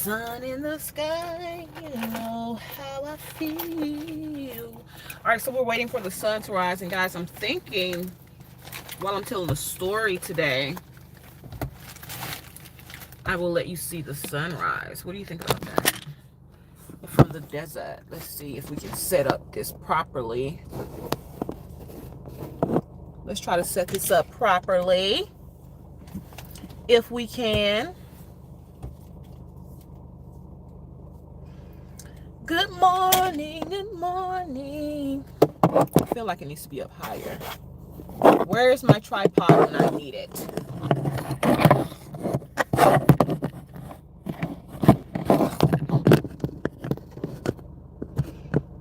sun in the sky, you know how I feel. All right, so we're waiting for the sun to rise. And guys, I'm thinking while I'm telling the story today, I will let you see the sunrise. What do you think about that? From the desert. Let's see if we can set up this properly. Let's try to set this up properly if we can. Good morning, good morning. I feel like it needs to be up higher. Where's my tripod when I need it?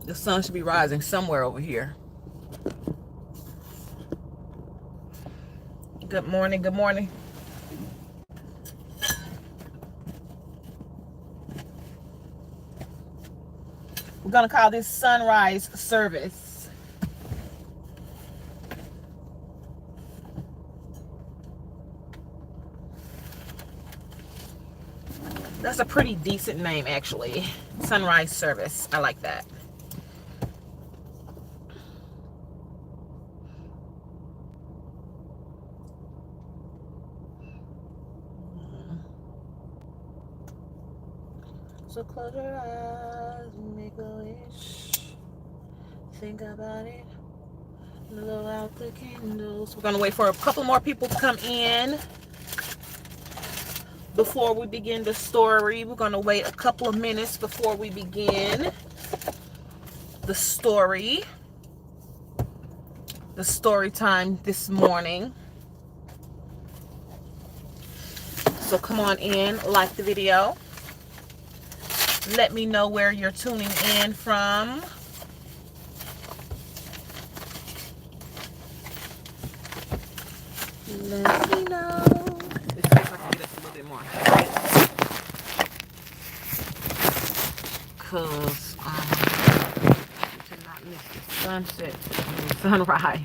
The sun should be rising somewhere over here. Good morning, good morning. We're going to call this sunrise service. That's a pretty decent name, actually. Sunrise service. I like that. So close your eyes, make a wish. Think about it. Blow out the candles. We're gonna wait for a couple more people to come in before we begin the story. We're gonna wait a couple of minutes before we begin the story. The story time this morning. So come on in, like the video. Let me know where you're tuning in from. Let me know. Let's see if I can get up a little bit more. Because we cannot miss the sunset and the sunrise.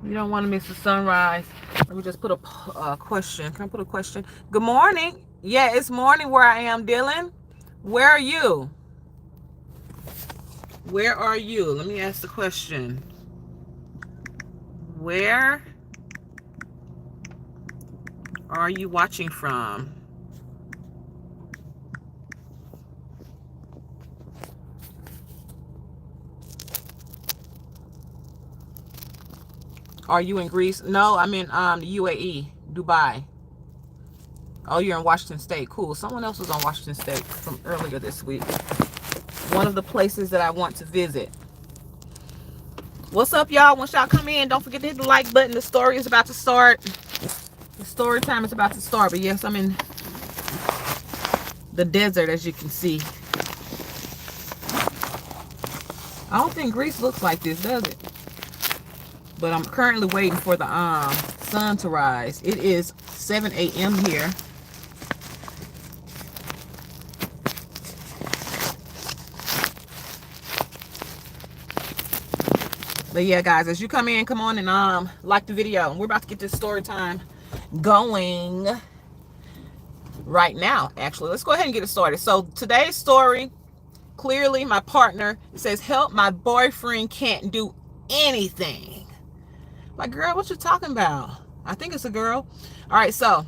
We don't want to miss the sunrise. Let me just put a question. Can I put a question? Good morning. Yeah, it's morning where I am, Dylan. Where are you? Where are you? Let me ask the question. Where are you watching from? Are you in Greece? No, I'm in the UAE, Dubai. Oh, you're in Washington State. Cool. Someone else was on Washington State from earlier this week. One of the places that I want to visit. What's up, y'all? Once y'all come in, don't forget to hit the like button. The story is about to start. The story time is about to start. But yes, I'm in the desert, as you can see. I don't think Greece looks like this, does it? But I'm currently waiting for the sun to rise. It is 7 a.m. here. But yeah, guys, as you come in, come on and like the video. We're about to get this story time going right now, actually. Let's go ahead and get it started. So today's story, clearly my partner, it says, help, my boyfriend can't do anything. Like, girl, what you talking about? I think it's a girl. All right, so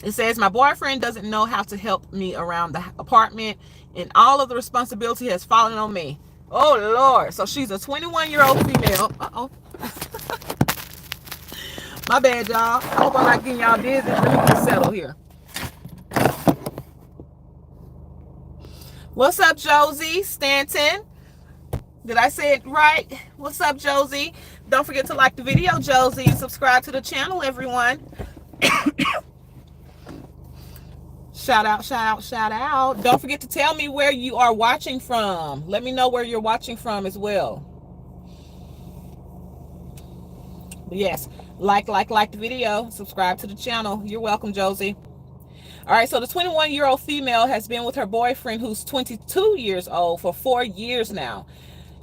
it says, my boyfriend doesn't know how to help me around the apartment, and all of the responsibility has fallen on me. Oh, Lord. So she's a 21-year-old female. Uh-oh. My bad, y'all. I hope I'm not getting y'all dizzy. Let me get settled here. What's up, Josie Stanton? Did I say it right? What's up, Josie? Don't forget to like the video, Josie, and subscribe to the channel, everyone. Shout out, shout out, shout out. Don't forget to tell me where you are watching from. Let me know where you're watching from as well. But yes, like the video. Subscribe to the channel. You're welcome, Josie. All right, so the 21-year-old female has been with her boyfriend, who's 22 years old, for 4 years now.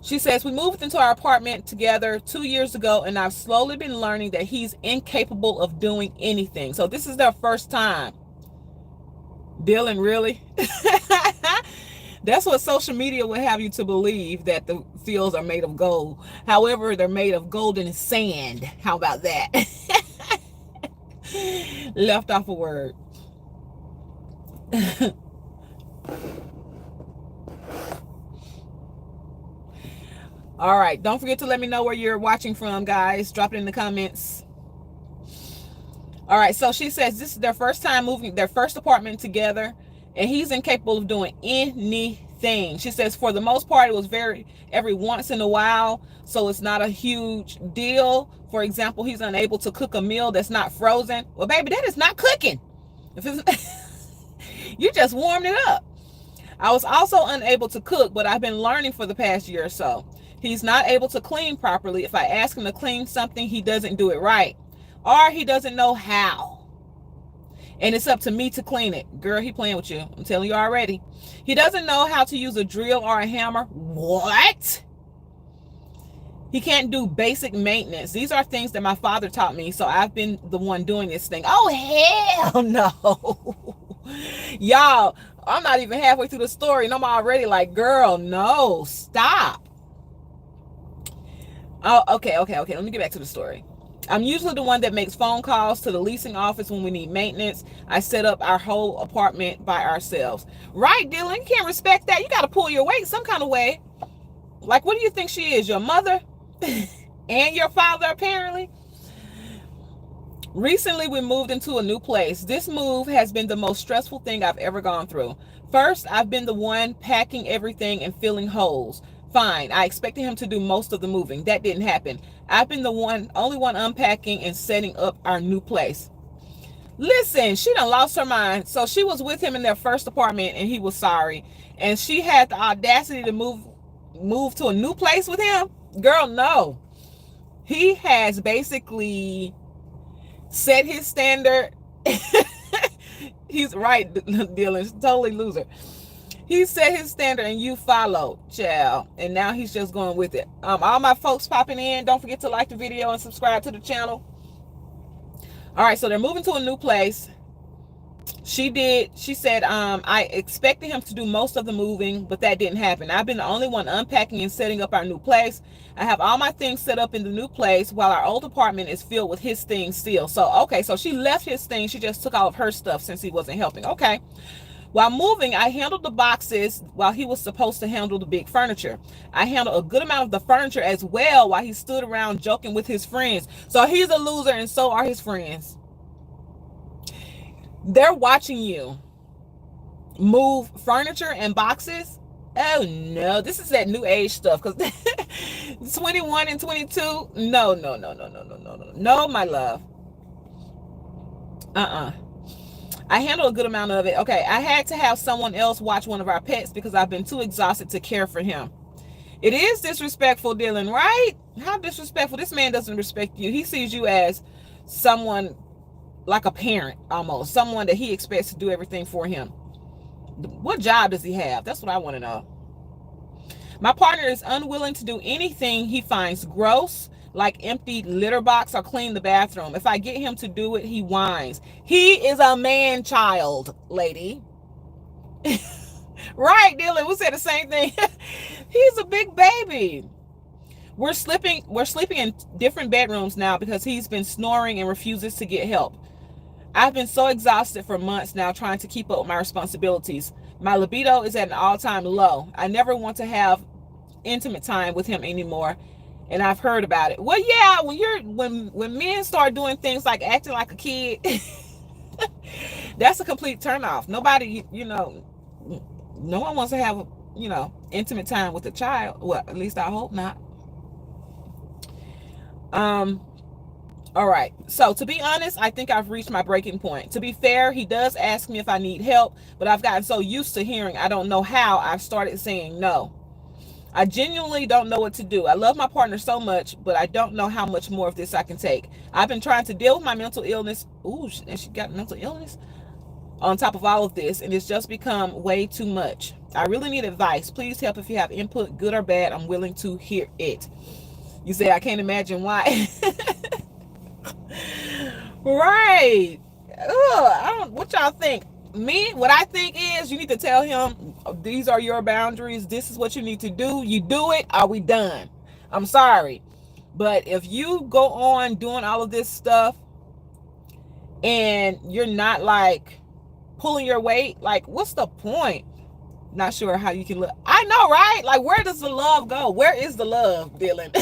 She says, we moved into our apartment together 2 years ago, and I've slowly been learning that he's incapable of doing anything. So this is their first time Dylan, really? That's what social media would have you to believe, that the fields are made of gold. However, they're made of golden sand. How about that? Left off a word. All right. Don't forget to let me know where you're watching from, guys. Drop it in the comments. All right. So she says this is their first time moving, their first apartment together, and he's incapable of doing anything. She says for the most part, it was every once in a while. So it's not a huge deal. For example, he's unable to cook a meal that's not frozen. Well, baby, that is not cooking. If it's you just warmed it up. I was also unable to cook, but I've been learning for the past year or so. He's not able to clean properly. If I ask him to clean something, he doesn't do it right, or he doesn't know how. And it's up to me to clean it. Girl, he playing with you. I'm telling you already. He doesn't know how to use a drill or a hammer. What? He can't do basic maintenance. These are things that my father taught me, so I've been the one doing this thing. Oh, hell no. Y'all, I'm not even halfway through the story, and I'm already like, girl, no, stop. Oh, okay. Let me get back to the story. I'm usually the one that makes phone calls to the leasing office when we need maintenance. I set up our whole apartment by ourselves. Right, Dylan? You can't respect that. You got to pull your weight some kind of way. Like, what do you think she is? Your mother? And your father, apparently? Recently, we moved into a new place. This move has been the most stressful thing I've ever gone through. First, I've been the one packing everything and filling holes. Fine, I expected him to do most of the moving. That didn't happen. I've been the only one unpacking and setting up our new place. Listen, she done lost her mind. So she was with him in their first apartment and he was sorry. And she had the audacity to move to a new place with him? Girl, no. He has basically set his standard. He's right, Dylan. Totally loser. He set his standard and you followed, child. And now he's just going with it. All my folks popping in, don't forget to like the video and subscribe to the channel. All right, so they're moving to a new place. She said, I expected him to do most of the moving, but that didn't happen. I've been the only one unpacking and setting up our new place. I have all my things set up in the new place while our old apartment is filled with his things still. So, okay, so she left his things. She just took all of her stuff since he wasn't helping. Okay. While moving, I handled the boxes while he was supposed to handle the big furniture. I handled a good amount of the furniture as well while he stood around joking with his friends. So he's a loser and so are his friends. They're watching you move furniture and boxes. Oh no, this is that new age stuff, because 21 and 22. No, my love. I handle a good amount of it. Okay, I had to have someone else watch one of our pets because I've been too exhausted to care for him. It is disrespectful, Dylan, right? How disrespectful? This man doesn't respect you. He sees you as someone like a parent, almost. Someone that he expects to do everything for him. What job does he have? That's what I want to know. My partner is unwilling to do anything he finds gross, like empty litter box or clean the bathroom. If I get him to do it, he whines. He is a man child, lady. Right, Dylan, we said the same thing. He's a big baby. We're sleeping in different bedrooms now because he's been snoring and refuses to get help. I've been so exhausted for months now trying to keep up with my responsibilities. My libido is at an all-time low. I never want to have intimate time with him anymore. And I've heard about it. Well, yeah, when men start doing things like acting like a kid, that's a complete turnoff. Nobody, no one wants to have, intimate time with a child. Well, at least I hope not. All right. So to be honest, I think I've reached my breaking point. To be fair, he does ask me if I need help, but I've gotten so used to hearing I don't know how, I've started saying no. I genuinely don't know what to do. I love my partner so much, but I don't know how much more of this I can take. I've been trying to deal with my mental illness. Ooh, and she got mental illness on top of all of this, and it's just become way too much. I really need advice. Please help if you have input, good or bad. I'm willing to hear it. You say, I can't imagine why. Right. What y'all think? what I think is you need to tell him these are your boundaries. This is what you need to do. You do it. Are we done? I'm sorry. But if you go on doing all of this stuff and you're not like pulling your weight, like what's the point? Not sure how you can look. I know, right? Like, where does the love go? Where is the love, Dylan?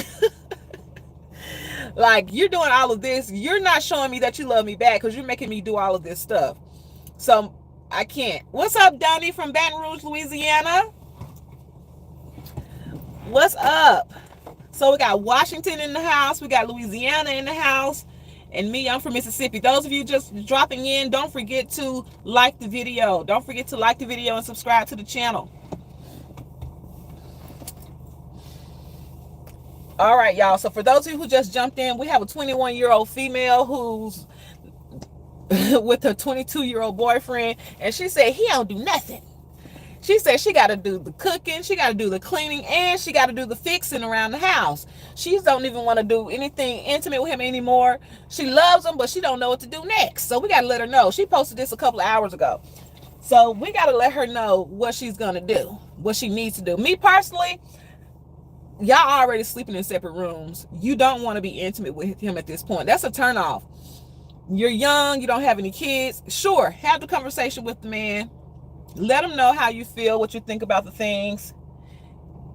Like, you're doing all of this. You're not showing me that you love me back because you're making me do all of this stuff. So I can't. What's up, Donnie from Baton Rouge, Louisiana? What's up? So we got Washington in the house. We got Louisiana in the house. And me, I'm from Mississippi. Those of you just dropping in, don't forget to like the video. Don't forget to like the video and subscribe to the channel. All right, y'all. So for those of you who just jumped in, we have a 21-year-old female who's with her 22-year-old boyfriend. And she said he don't do nothing. She said she got to do the cooking, she got to do the cleaning, and she got to do the fixing around the house. She don't even want to do anything intimate with him anymore. She loves him, but she don't know what to do next. So we got to let her know. She posted this a couple of hours ago. So we got to let her know what she's going to do, what she needs to do. Me personally, y'all already sleeping in separate rooms. You don't want to be intimate with him at this point. That's a turnoff. You're young. You don't have any kids. Sure, have the conversation with the man. Let him know how you feel, what you think about the things.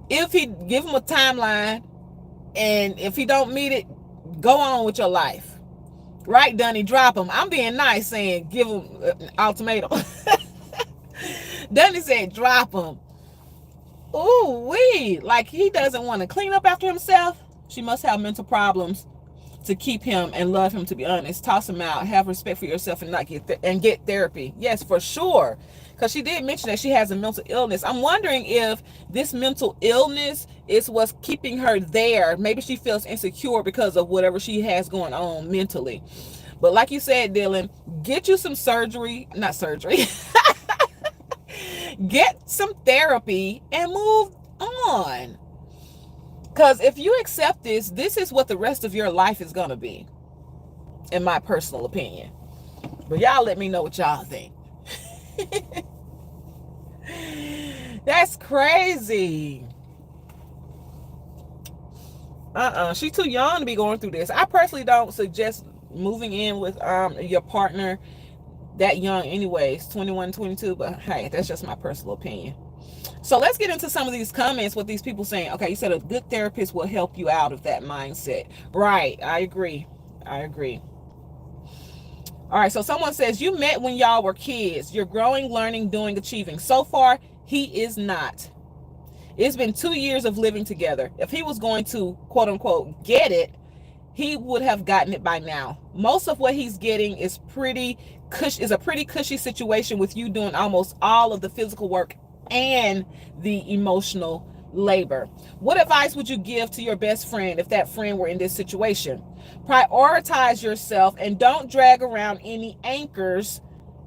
If he give him a timeline, and if he don't meet it, go on with your life. Right, Dunny? Drop him. I'm being nice, saying give him an ultimatum. Dunny said drop him. Ooh wee! Like he doesn't want to clean up after himself. She must have mental problems to keep him and love him. To be honest, toss him out. Have respect for yourself and not get therapy. Yes, for sure. Because she did mention that she has a mental illness. I'm wondering if this mental illness is what's keeping her there. Maybe she feels insecure because of whatever she has going on mentally. But like you said, Dylan, get you some surgery. Not surgery. Get some therapy and move on. Because if you accept this, this is what the rest of your life is going to be. In my personal opinion. But y'all let me know what y'all think. That's crazy. She's too young to be going through this. I personally don't suggest moving in with your partner that young anyways, 21, 22, but hey, that's just my personal opinion. So let's get into some of these comments, what these people saying. Okay, you said a good therapist will help you out of that mindset. Right, I agree. All right, so someone says, you met when y'all were kids. You're growing, learning, doing, achieving. So far, he is not. It's been 2 years of living together. If he was going to, quote unquote, get it, he would have gotten it by now. Most of what he's getting is a pretty cushy situation with you doing almost all of the physical work and the emotional labor. What advice would you give to your best friend if that friend were in this situation? Prioritize yourself and don't drag around any anchors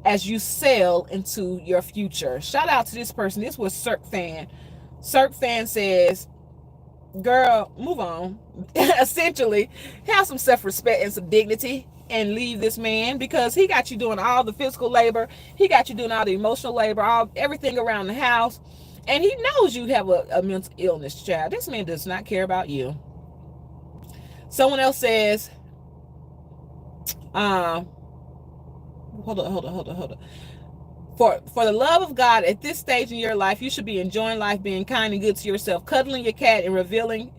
as you sail into your future. Shout out to this person. This was Cirque Fan. Cirque Fan says, girl, move on. Essentially, have some self-respect and some dignity and leave this man, because he got you doing all the physical labor. He got you doing all the emotional labor, everything around the house. And he knows you have a mental illness, child. This man does not care about you. Someone else says, hold on. For the love of God, at this stage in your life, you should be enjoying life, being kind and good to yourself, cuddling your cat and reveling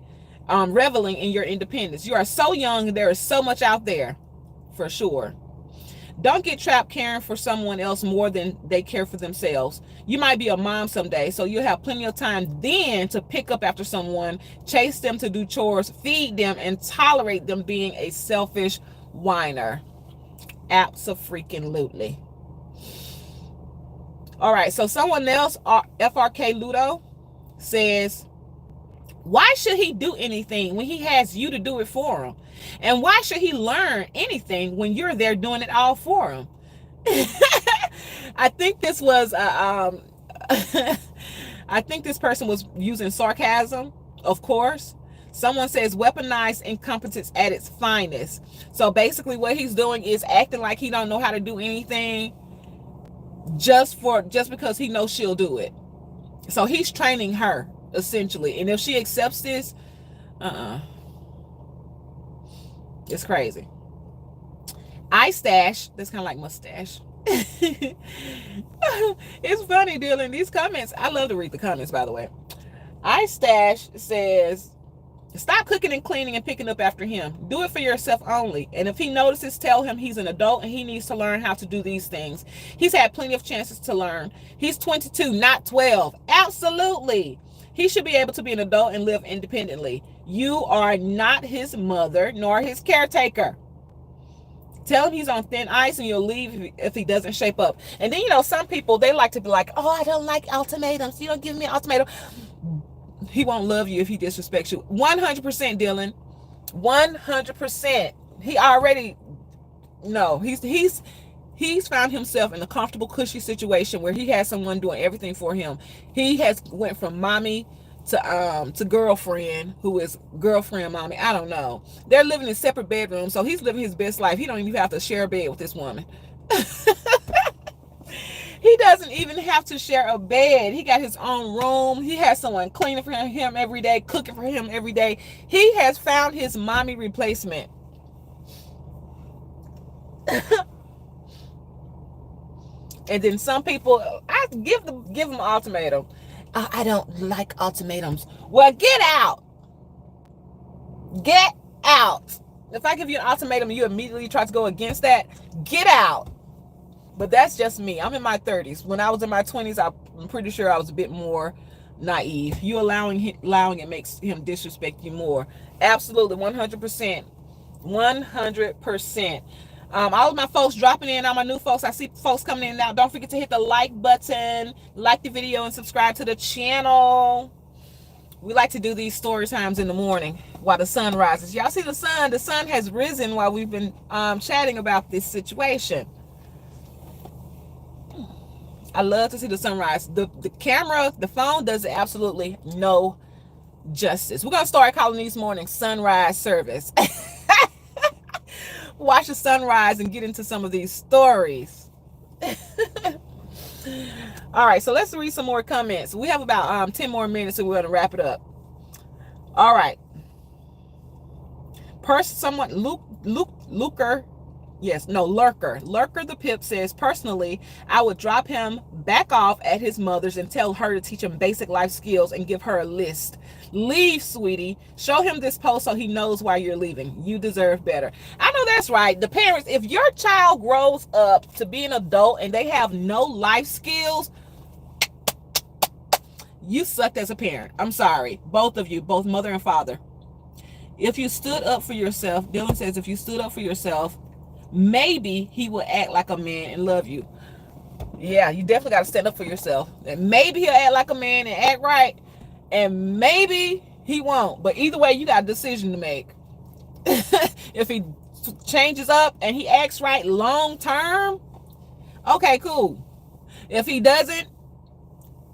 reveling in your independence. You are so young, and there is so much out there, for sure. Don't get trapped caring for someone else more than they care for themselves. You might be a mom someday, so you'll have plenty of time then to pick up after someone, chase them to do chores, feed them, and tolerate them being a selfish whiner. Abso-freaking-lutely. All right, so someone else, FRK Ludo, says, why should he do anything when he has you to do it for him? And why should he learn anything when you're there doing it all for him? I think this was, I think this person was using sarcasm, of course. Someone says weaponized incompetence at its finest. So basically what he's doing is acting like he don't know how to do anything just because he knows she'll do it. So he's training her essentially, and if she accepts this, it's crazy. I stash, that's kind of like mustache. It's funny, Dylan, these comments, I love to read the comments, by the way. I stash says, stop cooking and cleaning and picking up after him. Do it for yourself only. And if he notices, tell him he's an adult and he needs to learn how to do these things. He's had plenty of chances to learn. He's 22, not 12. Absolutely. He should be able to be an adult and live independently. You are not his mother nor his caretaker. Tell him he's on thin ice and you'll leave if he doesn't shape up. And then, you know, some people, they like to be like, oh, I don't like ultimatums. You don't give me an ultimatum. He won't love you if he disrespects you. 100%, Dylan. 100%. He already, no, he's found himself in a comfortable, cushy situation where he has someone doing everything for him. He has went from mommy to girlfriend, who is girlfriend mommy. I don't know. They're living in separate bedrooms, so he's living his best life. He don't even have to share a bed with this woman. He doesn't even have to share a bed. He got his own room. He has someone cleaning for him every day, cooking for him every day. He has found his mommy replacement. And then some people, I give them an ultimatum. I don't like ultimatums. Well, get out. Get out. If I give you an ultimatum and you immediately try to go against that, get out. But that's just me. I'm in my 30s. When I was in my 20s, I'm pretty sure I was a bit more naive. You allowing it makes him disrespect you more. Absolutely, 100%. 100%. All of my folks dropping in, all my new folks, I see folks coming in now. Don't forget to hit the like button, like the video, and subscribe to the channel. We like to do these story times in the morning while the sun rises. Y'all see the sun? The sun has risen while we've been chatting about this situation. I love to see the sunrise. The camera, the phone does absolutely no justice. We're going to start calling these mornings sunrise service. Watch the sunrise and get into some of these stories. All right, so let's read some more comments. We have about 10 more minutes and we're going to wrap it up. All right. Lurker the Pip says, personally, I would drop him back off at his mother's and tell her to teach him basic life skills and give her a list. Leave, sweetie. Show him this post so he knows why you're leaving. You deserve better. I know that's right. The parents, if your child grows up to be an adult and they have no life skills, you sucked as a parent. I'm sorry. Both of you, both mother and father. If you stood up for yourself, Dylan says, if you stood up for yourself, maybe he will act like a man and love you. Yeah, you definitely got to stand up for yourself. And maybe he'll act like a man and act right. And maybe he won't. But either way, you got a decision to make. If he changes up and he acts right long term, okay, cool. If he doesn't,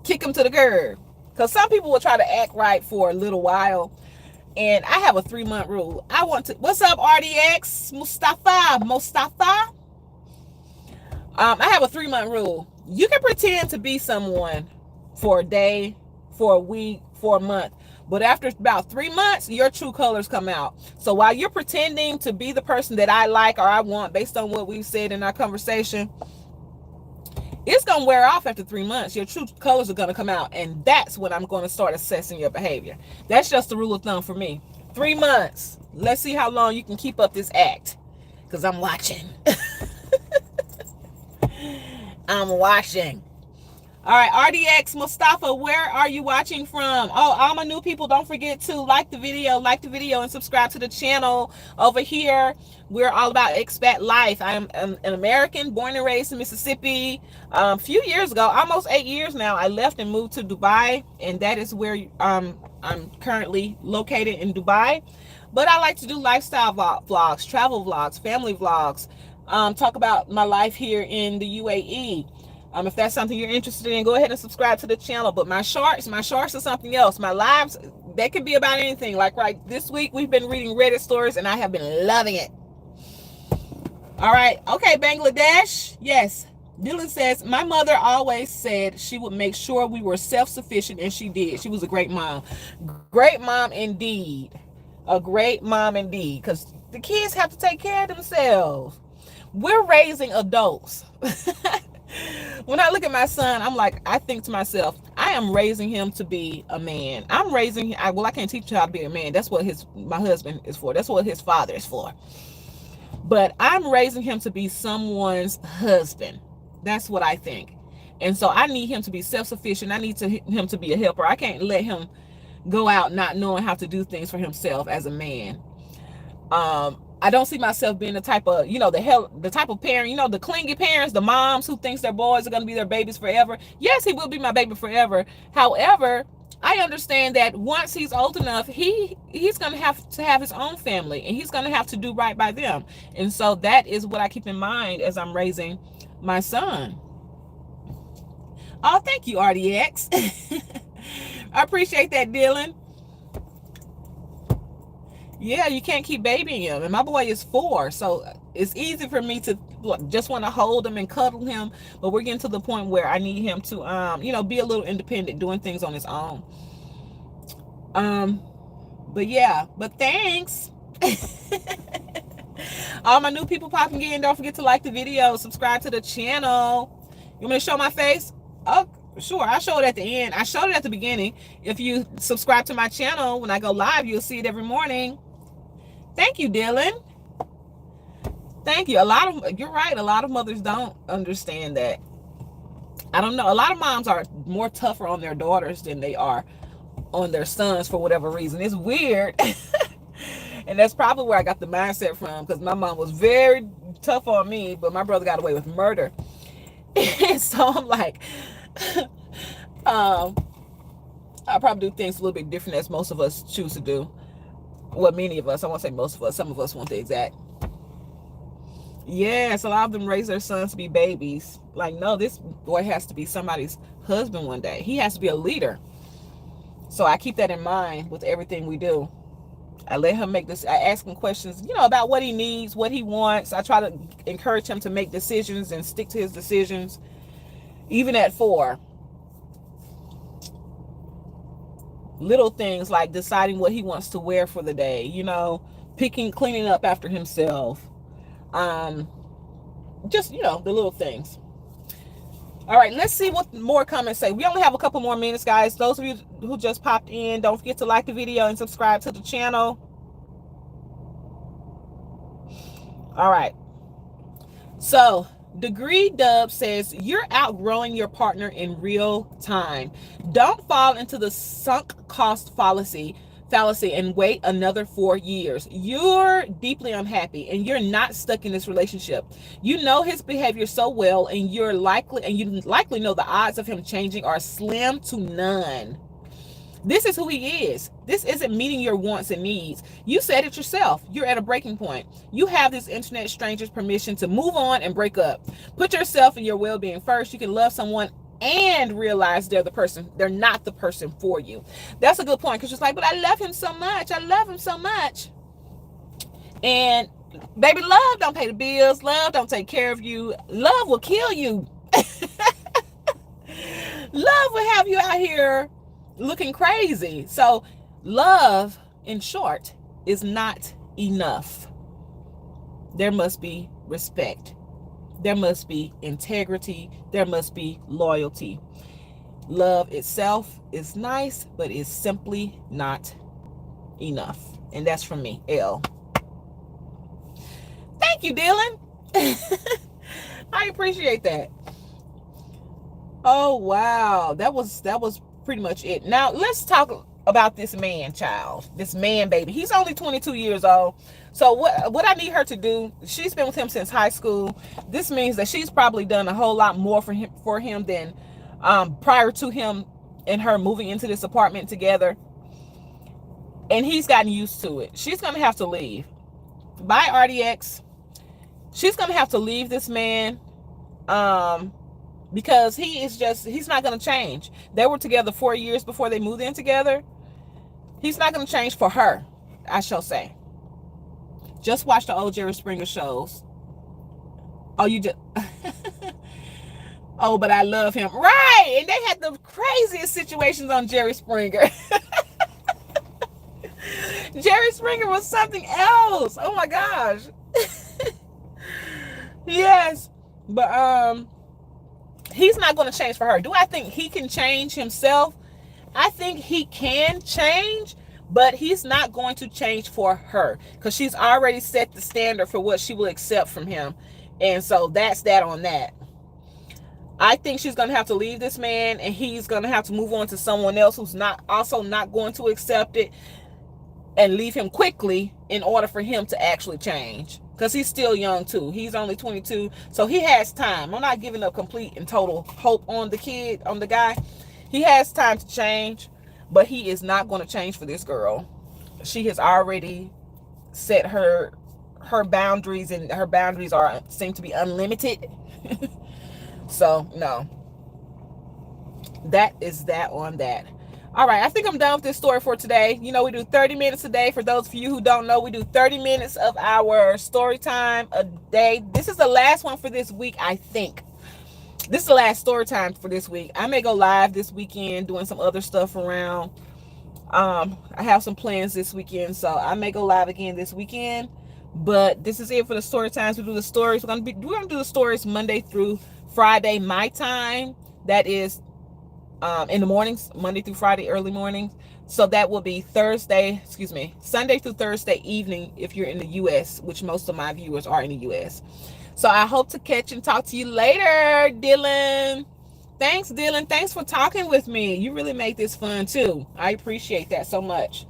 kick him to the curb. Because some people will try to act right for a little while. And I have a 3-month rule. What's up, RDX? Mustafa? I have a 3-month rule. You can pretend to be someone for a day, for a week, for a month. But after about 3 months, your true colors come out. So while you're pretending to be the person that I like or I want based on what we've said in our conversation, it's going to wear off after 3 months. Your true colors are going to come out. And that's when I'm going to start assessing your behavior. That's just the rule of thumb for me. 3 months. Let's see how long you can keep up this act. Because I'm watching. I'm watching. All right, RDX Mustafa, where are you watching from? Oh, all my new people, don't forget to like the video, and subscribe to the channel. Over here, we're all about expat life. I'm an American, born and raised in Mississippi. A few years ago, almost 8 years now, I left and moved to Dubai, and that is where I'm currently located in Dubai. But I like to do lifestyle vlogs, travel vlogs, family vlogs, talk about my life here in the UAE. If that's something you're interested in, go ahead and subscribe to the channel. But my shorts are something else. My lives, they can be about anything. Like right this week, we've been reading Reddit stories, and I have been loving it. All right. Okay, Bangladesh. Yes. Dylan says, my mother always said she would make sure we were self-sufficient, and she did. She was a great mom. Great mom indeed. A great mom indeed. Because the kids have to take care of themselves. We're raising adults. When I look at my son, I'm like, I think to myself, I am raising him to be a man. I can't teach you how to be a man. That's what my husband is for. That's what his father is for. But I'm raising him to be someone's husband. That's what I think. And so I need him to be self-sufficient. I need him to be a helper. I can't let him go out not knowing how to do things for himself as a man. I don't see myself being the type of, the type of parent, the clingy parents, the moms who thinks their boys are going to be their babies forever. Yes, he will be my baby forever. However, I understand that once he's old enough, he's going to have his own family, and he's going to have to do right by them. And so that is what I keep in mind as I'm raising my son. Oh, thank you, RDX. I appreciate that, Dylan. Yeah, you can't keep babying him. And my boy is 4, so it's easy for me to just want to hold him and cuddle him. But we're getting to the point where I need him to, be a little independent, doing things on his own. But thanks. All my new people popping in, don't forget to like the video, subscribe to the channel. You want me to show my face? Oh, sure, I'll show it at the end. I showed it at the beginning. If you subscribe to my channel, when I go live, you'll see it every morning. Thank you, Dylan. Thank you. You're right. A lot of mothers don't understand that. I don't know. A lot of moms are more tougher on their daughters than they are on their sons for whatever reason. It's weird. And that's probably where I got the mindset from, because my mom was very tough on me, but my brother got away with murder. And so I'm like, I probably do things a little bit different as most of us choose to do. Well, many of us. I won't say most of us. Some of us want the exact. Yes, a lot of them raise their sons to be babies. Like, no, this boy has to be somebody's husband one day. He has to be a leader. So I keep that in mind with everything we do. I let him I ask him questions, about what he needs, what he wants. I try to encourage him to make decisions and stick to his decisions, even at 4. Little things like deciding what he wants to wear for the day, cleaning up after himself. Just, the little things. All right, let's see what more comments say. We only have a couple more minutes, guys. Those of you who just popped in, don't forget to like the video and subscribe to the channel. All right. So, Degree Dub says, you're outgrowing your partner in real time. Don't fall into the sunk cost fallacy and wait another 4 years. You're deeply unhappy and you're not stuck in this relationship. You know his behavior so well, and you likely know the odds of him changing are slim to none. This is who he is. This isn't meeting your wants and needs. You said it yourself. You're at a breaking point. You have this internet stranger's permission to move on and break up. Put yourself and your well-being first. You can love someone and realize they're not the person for you. That's a good point, because it's like, but I love him so much. I love him so much. And baby, love don't pay the bills. Love don't take care of you. Love will kill you. Love will have you out here looking crazy. So love, in short, is not enough. There must be respect. There must be integrity. There must be loyalty. Love itself is nice, but it's simply not enough. And that's from me, L. Thank you, Dylan. I appreciate that. Oh, wow. That was pretty much it. Now, let's talk about this man child, this man baby. He's only 22 years old. So what I need her to do, she's been with him since high school. This means that she's probably done a whole lot more for him than prior to him and her moving into this apartment together. And he's gotten used to it. She's going to have to leave. Bye, RDX. She's going to have to leave this man because he's not going to change. They were together 4 years before they moved in together. He's not going to change for her, I shall say. Just watch the old Jerry Springer shows. Oh, you just... Oh, but I love him. Right. And they had the craziest situations on Jerry Springer. Jerry Springer was something else. Oh my gosh. Yes. But he's not going to change for her. Do I think he can change himself? I think he can change, but he's not going to change for her because she's already set the standard for what she will accept from him. And so that's that on that. I think she's going to have to leave this man, and he's going to have to move on to someone else who's not going to accept it and leave him quickly in order for him to actually change, because he's still young too. He's only 22, so he has time. I'm not giving up complete and total hope on the guy. He has time to change, but he is not going to change for this girl. She has already set her boundaries, and her boundaries seem to be unlimited. So no, that is that on that. All right, I think I'm done with this story for today. You know, we do 30 minutes a day. For those of you who don't know, we do 30 minutes of our story time a day. This is the last one for this week, I think. This is the last story time for this week. I may go live this weekend doing some other stuff around. I have some plans this weekend, so I may go live again this weekend. But this is it for the story times. We do the stories. We're gonna do the stories Monday through Friday, my time. That is in the mornings, Monday through Friday, early mornings. So that will be Sunday through Thursday evening if you're in the U.S., which most of my viewers are in the U.S. So I hope to catch and talk to you later, Dylan. Thanks, Dylan. Thanks for talking with me. You really made this fun too. I appreciate that so much.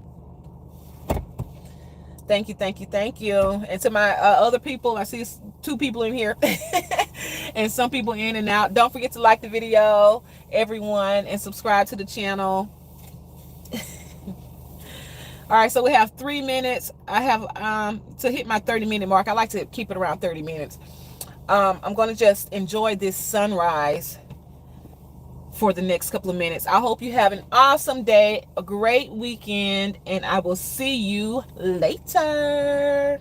Thank you, thank you, thank you. And to my other people, I see 2 people in here and some people in and out. Don't forget to like the video, everyone, and subscribe to the channel. All right, so we have 3 minutes. I have to hit my 30-minute mark. I like to keep it around 30 minutes. I'm going to just enjoy this sunrise for the next couple of minutes. I hope you have an awesome day, a great weekend, and I will see you later.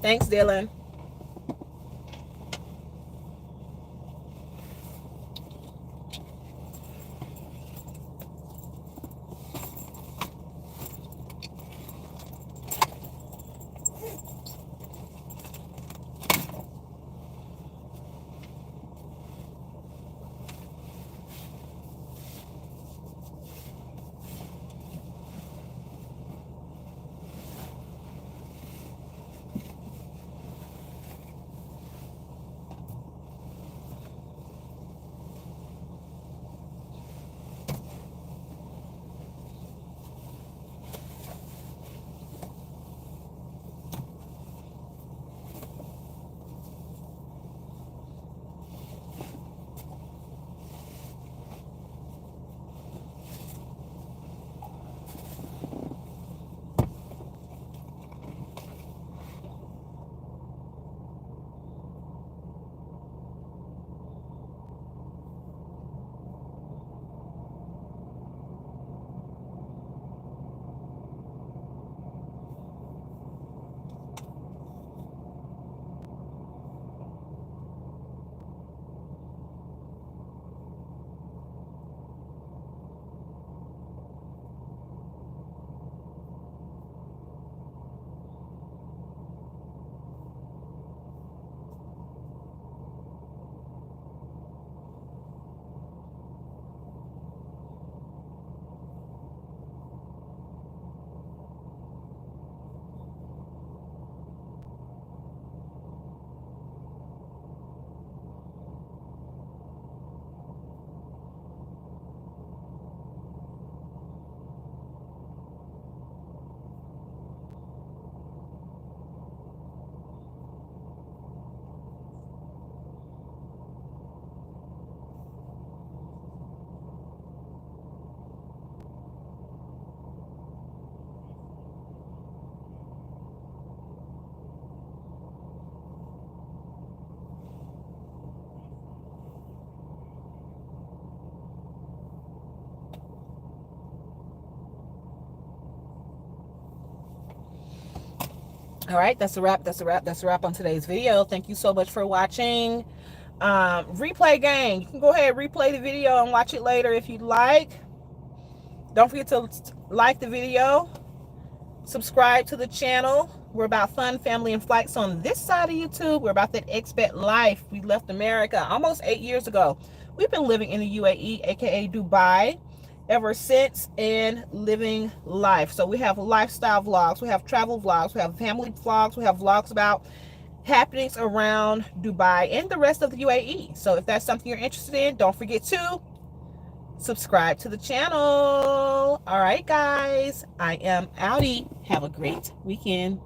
Thanks, Dylan. All right, that's a wrap. That's a wrap. That's a wrap on today's video. Thank you so much for watching. Replay gang. You can go ahead and replay the video and watch it later if you'd like. Don't forget to like the video, subscribe to the channel. We're about fun, family, and flights on this side of YouTube. We're about that expat life. We left America almost 8 years ago. We've been living in the UAE, aka Dubai, ever since, and living life. So we have lifestyle vlogs, we have travel vlogs, we have family vlogs, we have vlogs about happenings around Dubai and the rest of the UAE. So if that's something you're interested in, don't forget to subscribe to the channel. All right, guys, I am outie. Have a great weekend.